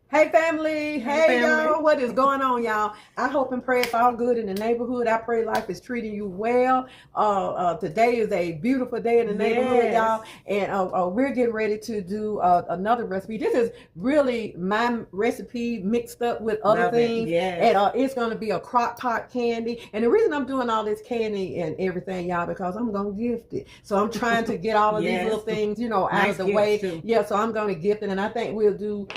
Hey family, hey y'all, what is going on, y'all? I hope and pray it's all good in the neighborhood. I pray life is treating you well. Today is a beautiful day in the neighborhood, y'all, and we're getting ready to do another recipe. This is really my recipe mixed up with other things, and it's going to be a crock pot candy. And the reason I'm doing all this candy and everything, y'all, because I'm going to gift it. So I'm trying to get all of these little things, out of the way. Too. Yeah, so I'm going to gift it, and I think we'll do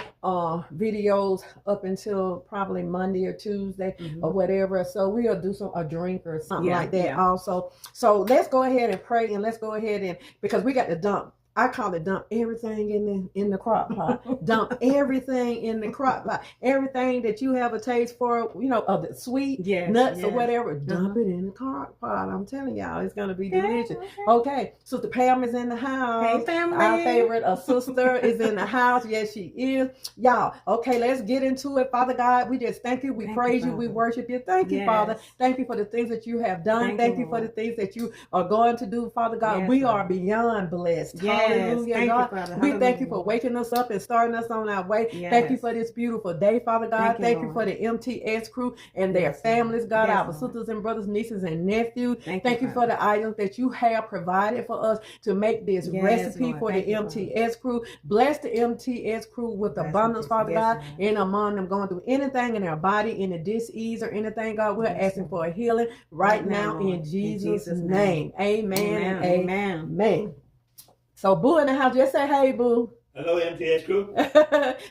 videos up until probably Monday or Tuesday or whatever. So we'll do a drink or something like that also. So let's go ahead and pray, and let's go ahead and, because we got to dump. I call it dump everything in the crock pot. Dump everything in the crock pot. Everything that you have a taste for, of the sweet nuts or whatever, dump it in the crock pot. I'm telling y'all, it's gonna be delicious. Okay, Sister Pam is in the house. Hey family. Our favorite sister is in the house. Yes, she is. Y'all, okay, let's get into it. Father God, we just thank you. We praise you. We worship you. Thank you, Father. Thank you for the things that you have done. Thank you for the things that you are going to do, Father God. We are beyond blessed. Hallelujah, God. We thank you for waking us up and starting us on our way. Thank you for this beautiful day, Father God. Thank you for the MTS crew and their families, God, our sisters and brothers, nieces and nephews. Thank you for the items that you have provided for us to make this recipe for the MTS crew. Bless the MTS crew with abundance, Father God, and among them going through anything in their body, any disease or anything, God. We're asking for a healing right now in Jesus' name. Amen. Amen. So Boo in the house, just say hey, Boo. Hello, MTS crew.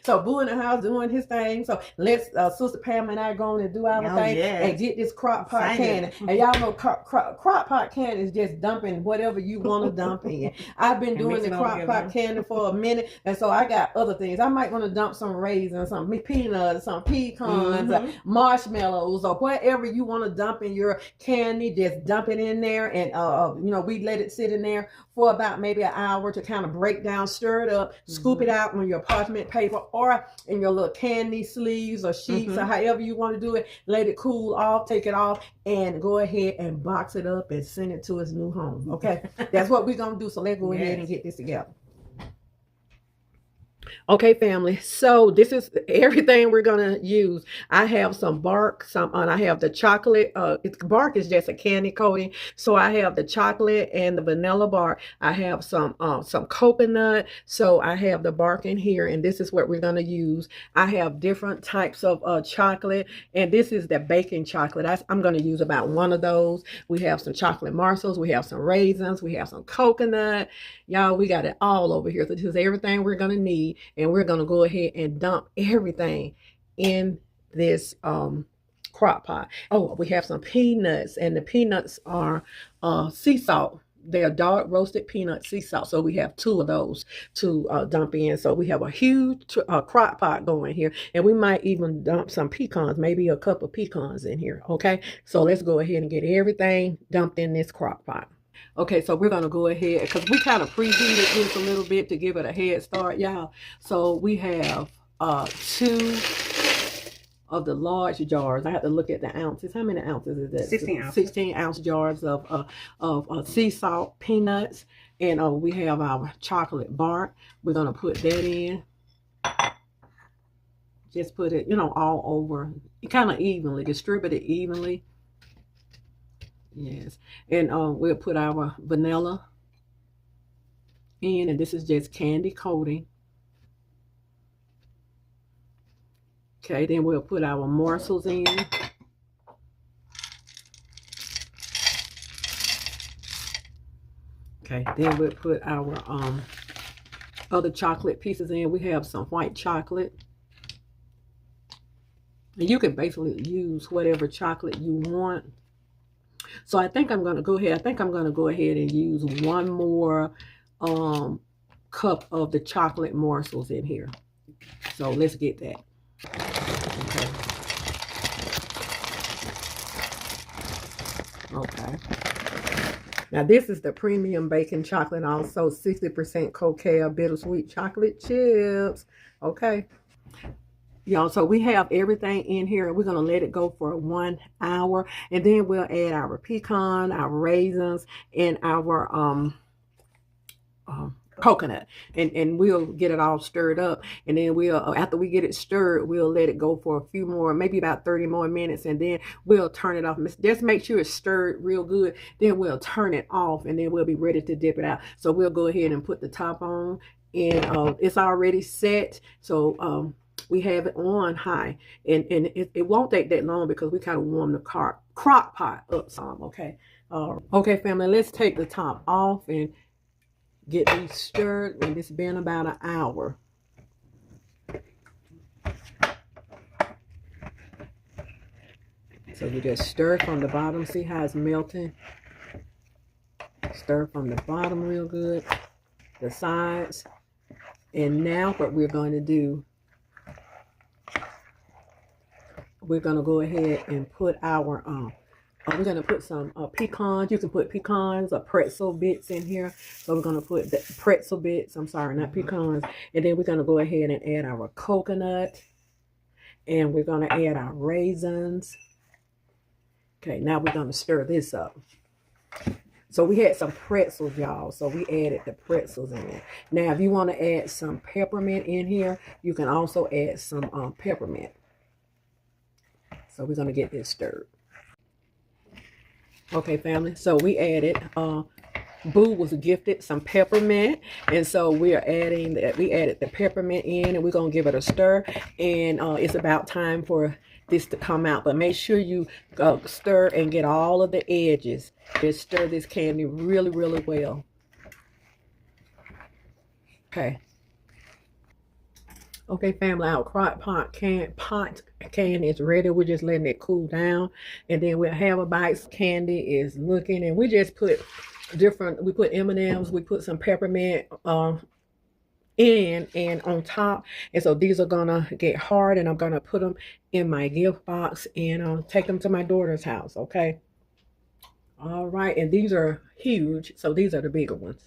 So Boo in the house doing his thing. So let's Sister Pam and I going to do our thing and get this crock pot candy. And y'all know crock pot candy is just dumping whatever you want to dump in. I've been doing the crock pot candy for a minute, and so I got other things. I might want to dump some raisins, some peanuts, some pecans, marshmallows, or whatever you want to dump in your candy. Just dump it in there, and we let it sit in there for about maybe an hour to kind of break down, stir it up, scoop it out on your parchment paper or in your little candy sleeves or sheets or however you want to do it. Let it cool off, take it off, and go ahead and box it up and send it to its new home. Okay, that's what we're going to do. So let's go ahead and get this together. Okay, family, so this is everything we're gonna use. I have some bark, and I have the chocolate. Bark is just a candy coating, so I have the chocolate and the vanilla bark. I have some coconut, so I have the bark in here, and this is what we're gonna use. I have different types of chocolate, and this is the baking chocolate. I'm gonna use about one of those. We have some chocolate morsels, we have some raisins, we have some coconut. Y'all, we got it all over here. So this is everything we're gonna need. And we're going to go ahead and dump everything in this crock pot. Oh, we have some peanuts, and the peanuts are sea salt. They're dark roasted peanut sea salt. So we have 2 of those to dump in. So we have a huge crock pot going here. And we might even dump some pecans, maybe a cup of pecans in here. Okay, so let's go ahead and get everything dumped in this crock pot. Okay, so we're going to go ahead, because we kind of preheated this a little bit to give it a head start, y'all. So we have 2 of the large jars. I have to look at the ounces. How many ounces is that? 16 ounces. 16-ounce jars of sea salt peanuts. And we have our chocolate bark. We're going to put that in. Just put it, all over. Kind of evenly. Distribute it evenly. Yes, and we'll put our vanilla in, and this is just candy coating. Okay, then we'll put our morsels in. Okay, then we'll put our other chocolate pieces in. We have some white chocolate. And you can basically use whatever chocolate you want. So I think I'm going to go ahead. And use one more cup of the chocolate morsels in here. So let's get that. Okay. Now this is the premium baking chocolate, also 60% cocoa bittersweet chocolate chips. Okay. Y'all, so we have everything in here. We're going to let it go for 1 hour, and then we'll add our pecan, our raisins, and our coconut, and we'll get it all stirred up, and then we'll, after we get it stirred, we'll let it go for a few more, maybe about 30 more minutes, and then we'll turn it off. Just make sure it's stirred real good, then we'll turn it off, and then we'll be ready to dip it out. So we'll go ahead and put the top on, and it's already set, so we have it on high, and it won't take that long because we kind of warm the crock pot up some. Okay, okay family, let's take the top off and get these stirred, and it's been about an hour. So you just stir from the bottom. See how it's melting? Stir from the bottom real good, the sides. And now what we're going to do, we're going to go ahead and put our we're going to put some pecans. You can put pecans or pretzel bits in here. So we're going to put the pretzel bits. I'm sorry, not pecans. And then we're going to go ahead and add our coconut. And we're going to add our raisins. Okay, now we're going to stir this up. So we had some pretzels, y'all. So we added the pretzels in there. Now, if you want to add some peppermint in here, you can also add some peppermint. So we're going to get this stirred. Okay, family, so we added, Boo was gifted some peppermint, and so we are adding that. We added the peppermint in, and we're going to give it a stir, and it's about time for this to come out. But make sure you stir and get all of the edges. Just stir this candy really, really well. Okay. Okay, family, our crock pot candy is ready. We're just letting it cool down. And then we'll have a bites candy is looking. And we just put we put M&Ms, we put some peppermint in and on top. And so these are gonna get hard, and I'm gonna put them in my gift box and take them to my daughter's house, okay? All right, and these are huge, so these are the bigger ones.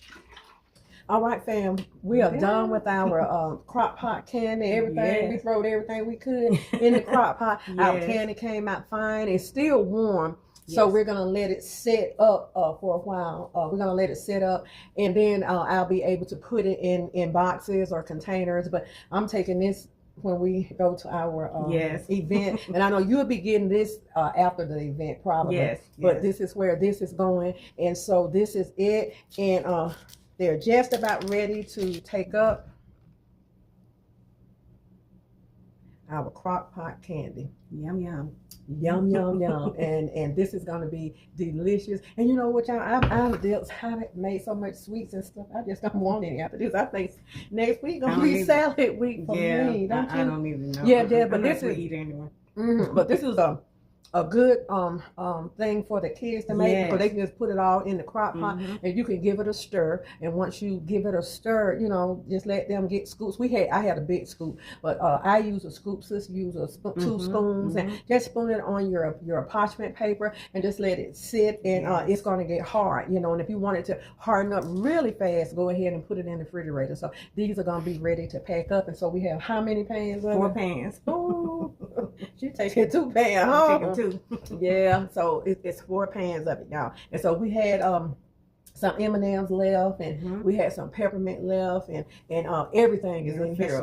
All right, fam, we are done with our crock pot candy. Everything, we throwed everything we could in the crock pot. Our candy came out fine. It's still warm, so we're going to let it set up for a while. We're going to let it set up, and then I'll be able to put it in boxes or containers. But I'm taking this when we go to our event, and I know you'll be getting this after the event probably. But this is where this is going, and so this is it, and they're just about ready to take up our crock pot candy. Yum, yum. Yum, yum, yum. And this is going to be delicious. And you know what, y'all? I've made so much sweets and stuff. I just don't want any after this. I think next week going to be salad week for me. Don't you? I don't even know. Yeah, but this is... eat anyway. But this is a good thing for the kids to make, because they can just put it all in the crock pot, and you can give it a stir. And once you give it a stir, you know, just let them get scoops. I had a big scoop, but I use a scoop. Sis use two spoons, and just spoon it on your parchment paper and just let it sit, and it's going to get hard, you know. And if you want it to harden up really fast, go ahead and put it in the refrigerator. So these are going to be ready to pack up. And so we have how many pans? 4 pans. Ooh, she taking 2 pans home. Taking 2. Yeah, so it's 4 pans of it, y'all. And so we had some M&Ms left, and we had some peppermint left, and everything is in here.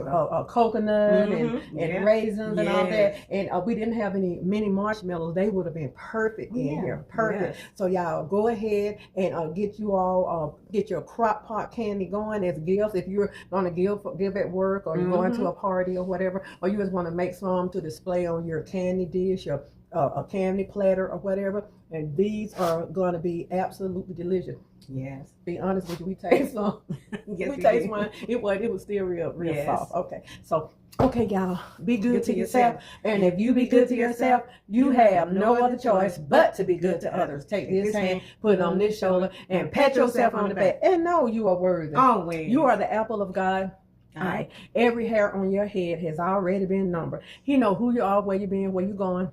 Coconut and raisins and all that. And we didn't have any mini marshmallows. They would have been perfect in here. Perfect. So y'all go ahead and get your crock pot candy going as gifts. If you're gonna give at work, or you're going to a party or whatever, or you just want to make some to display on your candy dish or a candy platter or whatever, and these are going to be absolutely delicious. Yes. Be honest with you, we taste some. Yes, we taste one. It was still real soft. Okay, so y'all, be good to yourself, and if you be good to yourself, you have no other choice but to be good to others. Take this hand, put it on this shoulder, and pat yourself on the back, and know you are worthy. Always. You are the apple of God. Eye. Every hair on your head has already been numbered. He know who you are, where you been, where you going.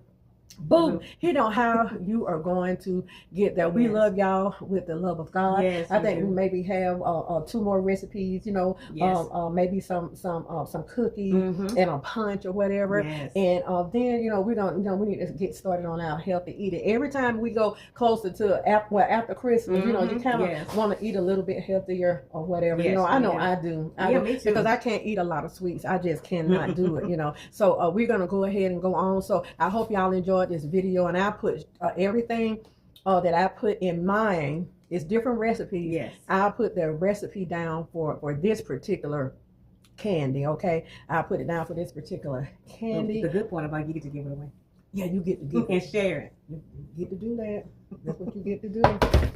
Boom. You know how you are going to get there. We love y'all with the love of God. Yes, I think we maybe have 2 more recipes, you know, maybe some cookies and a punch or whatever. And then, you know, we need to get started on our healthy eating. Every time we go closer to after Christmas, you know, you kind of want to eat a little bit healthier or whatever. You know, I know I do. Me too. Because I can't eat a lot of sweets. I just cannot do it, you know. So we're going to go ahead and go on. So I hope y'all enjoyed this video, and I put everything that I put in mine is different recipes. I'll put the recipe down for this particular candy. Okay, I'll put it down for this particular candy. The good part about you get to give it away. Yeah, you get to give and share it. You get to do that. That's what you get to do.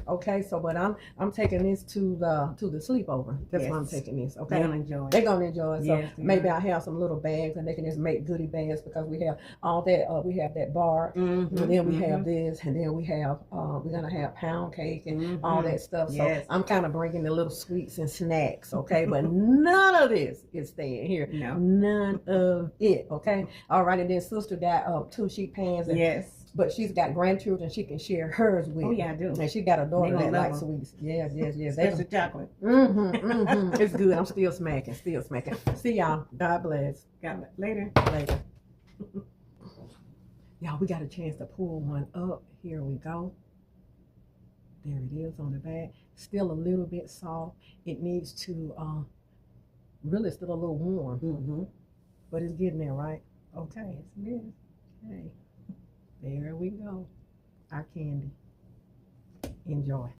Okay, so but I'm taking this to the sleepover. That's why I'm taking this. Okay, they're gonna enjoy it. They're gonna enjoy it. So maybe I have some little bags, and they can just make goodie bags because we have all that. We have that bar, and then we have this, and then we have we're gonna have pound cake and all that stuff. So I'm kind of bringing the little sweets and snacks. Okay, but none of this is staying here. No, none of it. Okay, all right. And then sister got 2 sheet pans. And, but she's got grandchildren she can share hers with. Oh yeah, I do. And she got a daughter that likes sweets. Yes. Especially chocolate. It's good. I'm still smacking. See y'all. God bless. Got it. Later. Y'all, we got a chance to pull one up. Here we go. There it is on the back. Still a little bit soft. It needs to really still a little warm. But it's getting there, right? Okay. Yes, it is. Okay. There we go. Our candy. Enjoy.